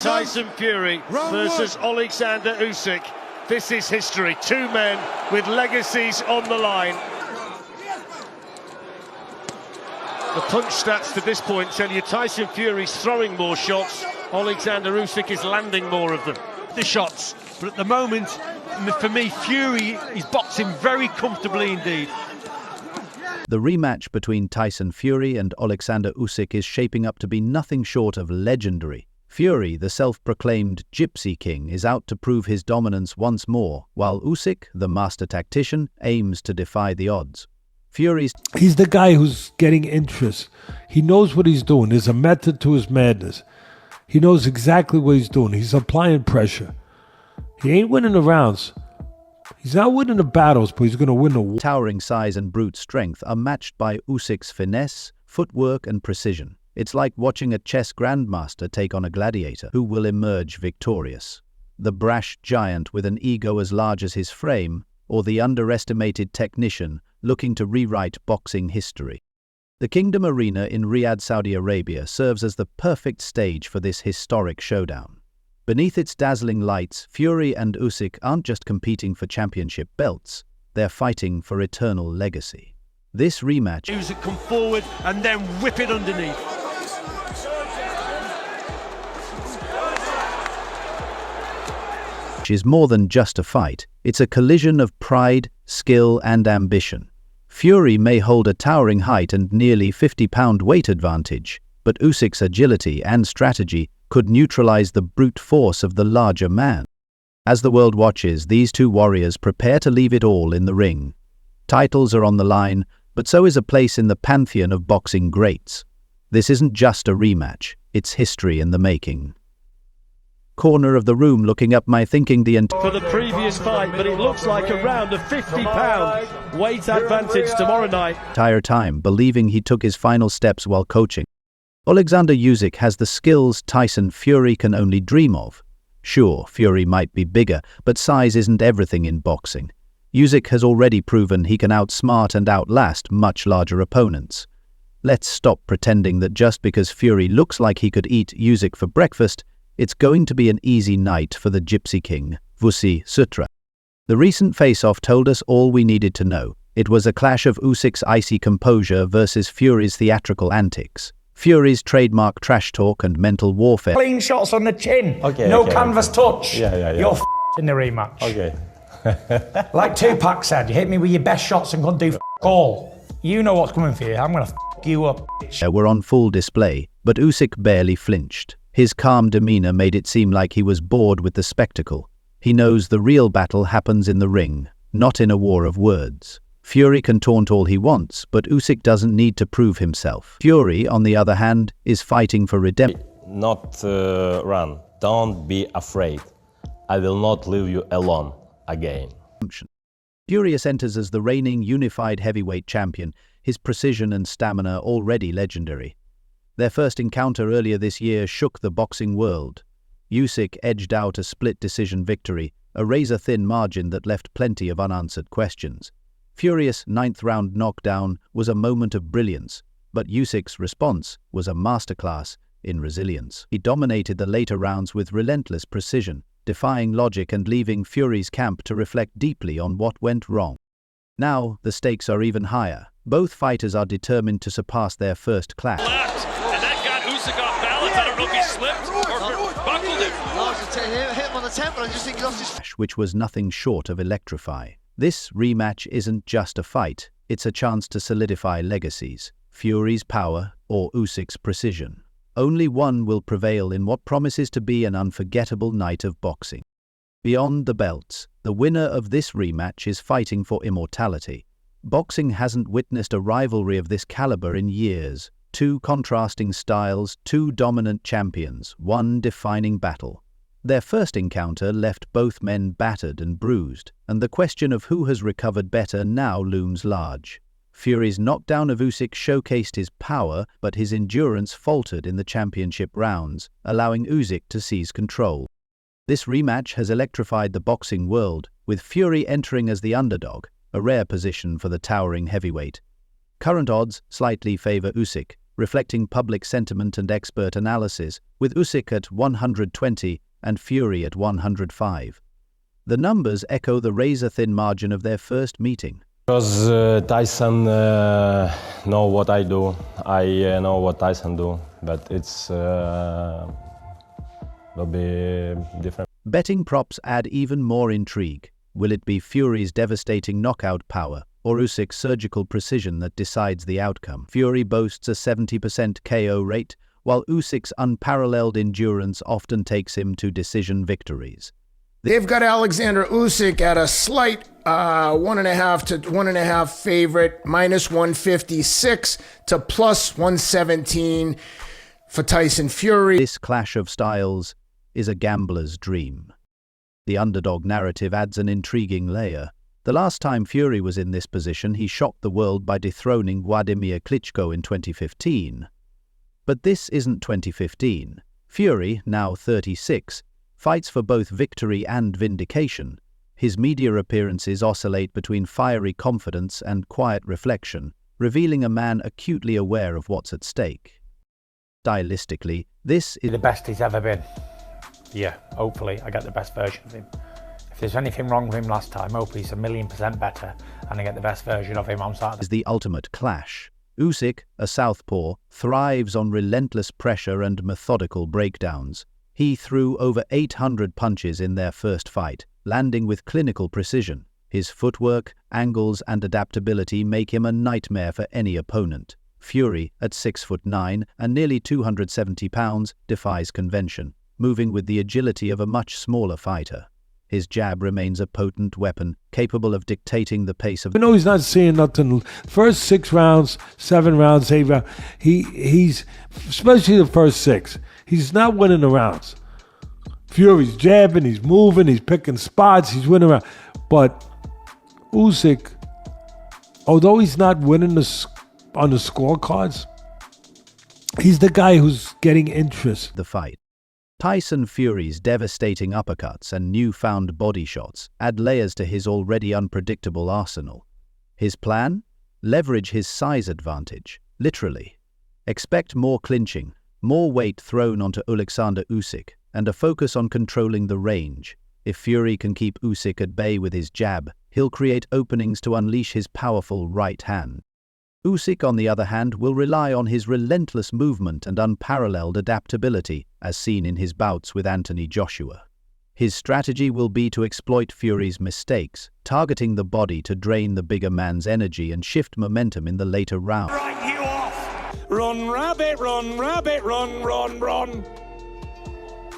Tyson Fury versus Oleksandr Usyk. This is history. Two men with legacies on the line. The punch stats to this point tell you Tyson Fury's throwing more shots, Oleksandr Usyk is landing more of them. The shots, but at the moment, for me, Fury is boxing very comfortably indeed. The rematch between Tyson Fury and Oleksandr Usyk is shaping up to be nothing short of legendary. Fury, the self-proclaimed Gypsy King, is out to prove his dominance once more, while Usyk, the master tactician, aims to defy the odds. He's the guy who's getting interest. He knows what he's doing. There's a method to his madness. He knows exactly what he's doing. He's applying pressure. He ain't winning the rounds. He's not winning the battles, but he's going to win the war. Towering size and brute strength are matched by Usyk's finesse, footwork and precision. It's like watching a chess grandmaster take on a gladiator who will emerge victorious. The brash giant with an ego as large as his frame, or the underestimated technician looking to rewrite boxing history. The Kingdom Arena in Riyadh, Saudi Arabia serves as the perfect stage for this historic showdown. Beneath its dazzling lights, Fury and Usyk aren't just competing for championship belts, they're fighting for eternal legacy. This rematch Usyk come forward and then whip it underneath. is more than just a fight, it's a collision of pride, skill and ambition. Fury may hold a towering height and nearly 50-pound weight advantage, but Usyk's agility and strategy could neutralize the brute force of the larger man. As the world watches, these two warriors prepare to leave it all in the ring. Titles are on the line, but so is a place in the pantheon of boxing greats. This isn't just a rematch, it's history in the making. Corner of the room looking up my thinking for the previous fight, but it looks like around a 50-pound weight advantage tomorrow night. Entire time believing he took his final steps while coaching. Oleksandr Usyk has the skills Tyson Fury can only dream of. Sure, Fury might be bigger, but size isn't everything in boxing. Usyk has already proven he can outsmart and outlast much larger opponents. Let's stop pretending that just because Fury looks like he could eat Usyk for breakfast, it's going to be an easy night for the Gypsy King, Gypsy Sutra. The recent face-off told us all we needed to know. It was a clash of Usyk's icy composure versus Fury's theatrical antics. Fury's trademark trash talk and mental warfare. Clean shots on the chin, canvas touch. You're in the rematch. Like Tupac said, you hit me with your best shots and couldn't do all. You know what's coming for you. I'm gonna you up. Were on full display, but Usyk barely flinched. His calm demeanor made it seem like he was bored with the spectacle. He knows the real battle happens in the ring, not in a war of words. Fury can taunt all he wants, but Usyk doesn't need to prove himself. Fury, on the other hand, is fighting for redemption. Not run. Don't be afraid. I will not leave you alone again. Furious enters as the reigning unified heavyweight champion, his precision and stamina already legendary. Their first encounter earlier this year shook the boxing world. Usyk edged out a split-decision victory, a razor-thin margin that left plenty of unanswered questions. Fury's ninth-round knockdown was a moment of brilliance, but Usyk's response was a masterclass in resilience. He dominated the later rounds with relentless precision, defying logic and leaving Fury's camp to reflect deeply on what went wrong. Now, the stakes are even higher. Both fighters are determined to surpass their first clash. And that got Usyk off balance. I don't know if he slipped or buckled him. Hit him on the temple. I just think he lost his... Which was nothing short of electrify. This rematch isn't just a fight, it's a chance to solidify legacies, Fury's power or Usyk's precision. Only one will prevail in what promises to be an unforgettable night of boxing. Beyond the belts, the winner of this rematch is fighting for immortality. Boxing hasn't witnessed a rivalry of this caliber in years. Two contrasting styles, two dominant champions, one defining battle. Their first encounter left both men battered and bruised, and the question of who has recovered better now looms large. Fury's knockdown of Usyk showcased his power, but his endurance faltered in the championship rounds, allowing Usyk to seize control. This rematch has electrified the boxing world, with Fury entering as the underdog, a rare position for the towering heavyweight. Current odds slightly favor Usyk, reflecting public sentiment and expert analysis, with Usyk at 120 and Fury at 105. The numbers echo the razor-thin margin of their first meeting. Because Tyson know what I do, I know what Tyson do, but it's will be different. Betting props add even more intrigue. Will it be Fury's devastating knockout power or Usyk's surgical precision that decides the outcome? Fury boasts a 70% KO rate, while Usyk's unparalleled endurance often takes him to decision victories. They've got Oleksandr Usyk at a slight 1.5 to 1.5 favorite, minus 156 to plus 117 for Tyson Fury. This clash of styles is a gambler's dream. The underdog narrative adds an intriguing layer. The last time Fury was in this position, he shocked the world by dethroning Władimir Klitschko in 2015. But this isn't 2015. Fury, now 36, fights for both victory and vindication. His media appearances oscillate between fiery confidence and quiet reflection, revealing a man acutely aware of what's at stake. Stylistically, this is the best he's ever been. Yeah, hopefully I get the best version of him. If there's anything wrong with him last time, hopefully he's 1,000,000% better and I get the best version of him on Saturday. Is the ultimate clash. Usyk, a southpaw, thrives on relentless pressure and methodical breakdowns. He threw over 800 punches in their first fight, landing with clinical precision. His footwork, angles, and adaptability make him a nightmare for any opponent. Fury, at 6'9" and nearly 270 pounds, defies convention, moving with the agility of a much smaller fighter. His jab remains a potent weapon, capable of dictating the pace of... I know he's not seeing nothing. First 6 rounds, 7 rounds, 8 rounds, he's, especially the first 6, he's not winning the rounds. Fury's jabbing, he's moving, he's picking spots, he's winning around. But Usyk, although he's not winning on the scorecards, he's the guy who's getting interest. The fight. Tyson Fury's devastating uppercuts and newfound body shots add layers to his already unpredictable arsenal. His plan? Leverage his size advantage, literally. Expect more clinching, more weight thrown onto Oleksandr Usyk, and a focus on controlling the range. If Fury can keep Usyk at bay with his jab, he'll create openings to unleash his powerful right hand. Usyk, on the other hand, will rely on his relentless movement and unparalleled adaptability, as seen in his bouts with Anthony Joshua. His strategy will be to exploit Fury's mistakes, targeting the body to drain the bigger man's energy and shift momentum in the later rounds. Right you off! Run, rabbit, run, rabbit, run, run, run!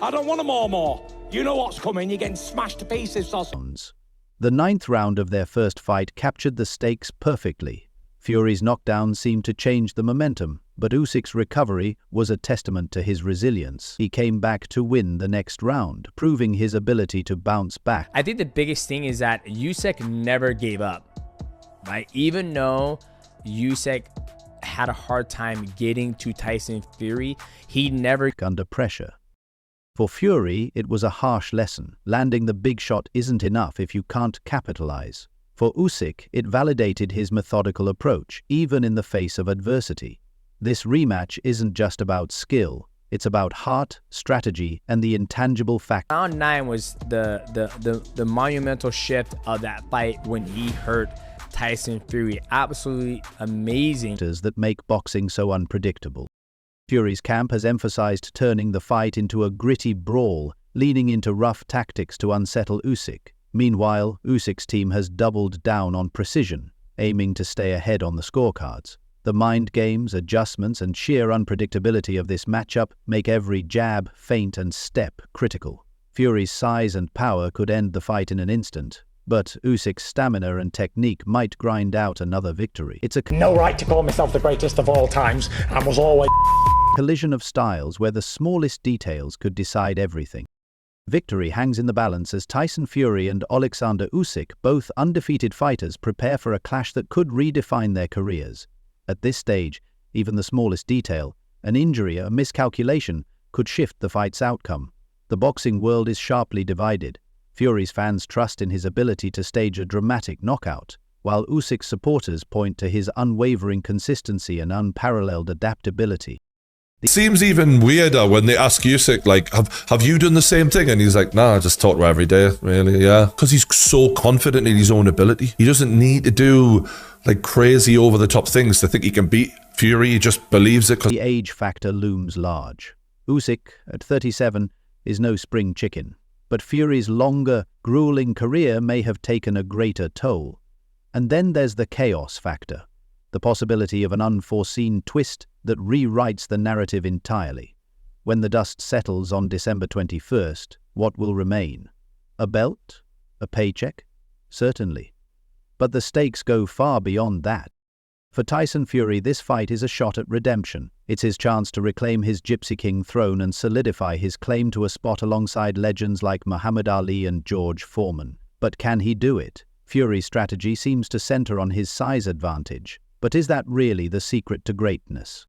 I don't want them all more. You know what's coming, you're getting smashed to pieces, sausage. The 9th round of their first fight captured the stakes perfectly. Fury's knockdown seemed to change the momentum, but Usyk's recovery was a testament to his resilience. He came back to win the next round, proving his ability to bounce back. I think the biggest thing is that Usyk never gave up, right? Even though Usyk had a hard time getting to Tyson Fury, he never... Under pressure. For Fury, it was a harsh lesson. Landing the big shot isn't enough if you can't capitalize. For Usyk, it validated his methodical approach, even in the face of adversity. This rematch isn't just about skill, it's about heart, strategy, and the intangible fact. Round 9 was the monumental shift of that fight when he hurt Tyson Fury. Absolutely amazing. That make boxing so unpredictable. Fury's camp has emphasized turning the fight into a gritty brawl, leaning into rough tactics to unsettle Usyk. Meanwhile, Usyk's team has doubled down on precision, aiming to stay ahead on the scorecards. The mind games, adjustments, and sheer unpredictability of this matchup make every jab, feint, and step critical. Fury's size and power could end the fight in an instant, but Usyk's stamina and technique might grind out another victory. It's a no right to call myself the greatest of all times, and was always collision of styles where the smallest details could decide everything. Victory hangs in the balance as Tyson Fury and Oleksandr Usyk, both undefeated fighters, prepare for a clash that could redefine their careers. At this stage, even the smallest detail, an injury, a miscalculation, could shift the fight's outcome. The boxing world is sharply divided. Fury's fans trust in his ability to stage a dramatic knockout, while Usyk's supporters point to his unwavering consistency and unparalleled adaptability. It seems even weirder when they ask Usyk, like, have you done the same thing? And he's like, nah, I just talk to her every day, really, yeah. Because he's so confident in his own ability. He doesn't need to do, like, crazy over-the-top things to think he can beat Fury. He just believes it. The age factor looms large. Usyk, at 37, is no spring chicken. But Fury's longer, grueling career may have taken a greater toll. And then there's the chaos factor. The possibility of an unforeseen twist that rewrites the narrative entirely. When the dust settles on December 21st, what will remain? A belt? A paycheck? Certainly. But the stakes go far beyond that. For Tyson Fury, this fight is a shot at redemption. It's his chance to reclaim his Gypsy King throne and solidify his claim to a spot alongside legends like Muhammad Ali and George Foreman. But can he do it? Fury's strategy seems to center on his size advantage. But is that really the secret to greatness?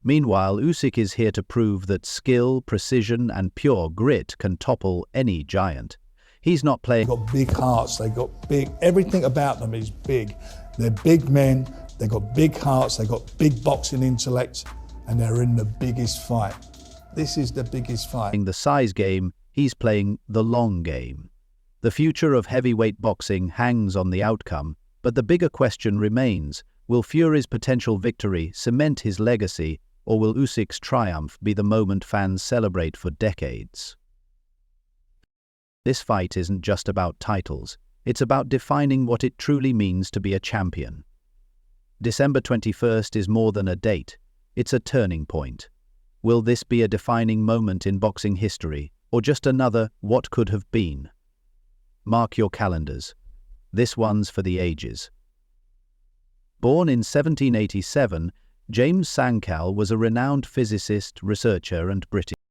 Meanwhile, Usyk is here to prove that skill, precision, and pure grit can topple any giant. He's not playing... They've got big hearts, they've got big... Everything about them is big. They're big men, they've got big hearts, they've got big boxing intellect, and they're in the biggest fight. This is the biggest fight. The size game, he's playing the long game. The future of heavyweight boxing hangs on the outcome, but the bigger question remains: will Fury's potential victory cement his legacy, or will Usyk's triumph be the moment fans celebrate for decades? This fight isn't just about titles, it's about defining what it truly means to be a champion. December 21st is more than a date, it's a turning point. Will this be a defining moment in boxing history, or just another what could have been? Mark your calendars. This one's for the ages. Born in 1787, James Sankal was a renowned physicist, researcher, and British